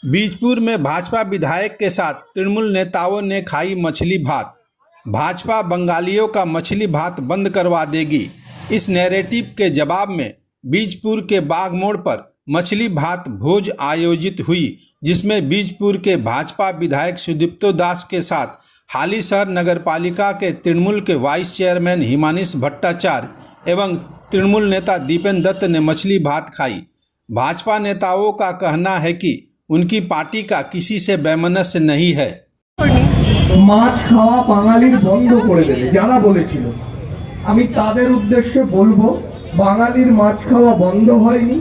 बीजपुर में भाजपा विधायक के साथ तृणमूल नेताओं ने खाई मछली भात। भाजपा बंगालियों का मछली भात बंद करवा देगी। इस नैरेटिव के जवाब में बीजपुर के बाग मोड़ पर मछली भात भोज आयोजित हुई, जिसमें बीजपुर के भाजपा विधायक सुदीप्तो दास के साथ हालीशहर नगरपालिका के तृणमूल के वाइस चेयरमैन हिमानीश भट्टाचार्य एवं तृणमूल नेता दीपेंद्र दत्त ने मछली भात खाई। भाजपा नेताओं का कहना है कि उनकी पार्टी का किसी से वैमनस्य नहीं है। মাছ খাওয়া বাঙালির বন্ধ করে দেবে যারা বলেছিল, আমি তাদের উদ্দেশ্যে বলবো, বাঙালির মাছ খাওয়া বন্ধ হয়নি।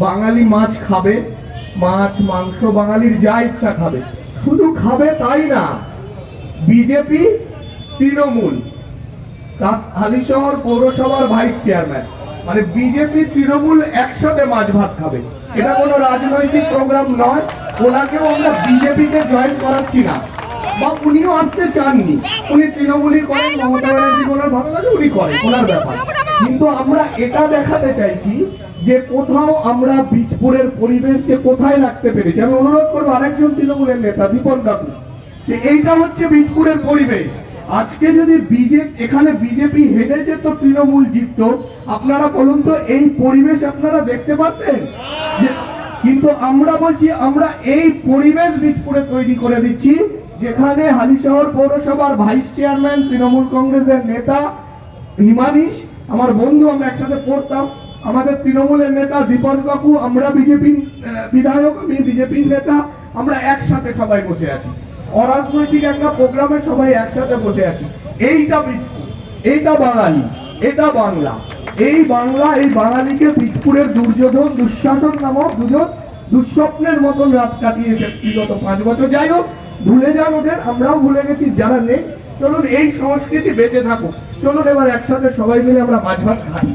বাঙালি মাছ খাবে, মাছ মাংস বাঙালির যা ইচ্ছা খাবে। শুধু খাবে তাই না, বিজেপি তৃণমূল হালিশহর পৌরসভার ভাইস চেয়ারম্যান মানে বিজেপি তৃণমূল একসাথে মাছ ভাত খাবে। এটা কোনো রাজনৈতিক প্রোগ্রাম নয়। ওনাকেও আমরা বিজেপিতে জয়েন করাচ্ছি না, বা উনিও আসতে চাননি। উনি তৃণমূলই করেন, মমতা ব্যানার্জি ওনার ভালো লাগে উনি করেন, ওনার ব্যাপার। কিন্তু আমরা এটা দেখাতে চাইছি যে কোথাও আমরা বীজপুরের পরিবেশকে কোথায় রাখতে পেরেছি। আমি অনুরোধ করবো আরেকজন তৃণমূলের নেতা দীপন কাকু, এইটা হচ্ছে বীজপুরের পরিবেশ। আজকে যদি এখানে বিজেপি হেরে যেত, তৃণমূল জিততো, আপনারা বলুন তো এই পরিবেশ আপনারা দেখতে পারতেন? কিন্তু আমরা বলছি আমরা এই পরিবেশ বীজপুরে তৈরি করে দিচ্ছি, যেখানে হালিশহর পৌরসভার ভাইস চেয়ারম্যান তৃণমূল কংগ্রেসের নেতা হিমানীশ আমার বন্ধু, আমরা একসাথে পড়তাম। আমাদের তৃণমূলের নেতা দীপন কাকু, আমরা বিজেপি বিধায়ক, আমি বিজেপির নেতা, আমরা একসাথে সবাই বসে আছি। অরাজনৈতিক একটা প্রোগ্রামে সবাই একসাথে বসে আছি। এইটা বীজপুর, এইটা বাঙালি, এটা বাংলা। এই বাংলা, এই বাঙালিকে বীজপুরের দুর্যোধন দুঃশাসন নামক দুজন দুঃস্বপ্নের মতন রাত কাটিয়েছে বিগত 5 বছর। যাই হোক, ভুলে যান ওদের, আমরাও ভুলে গেছি যারা নেই। চলুন এই সংস্কৃতি বেঁচে থাকুক। চলুন এবার একসাথে সবাই মিলে আমরা মাছ ভাত খাই।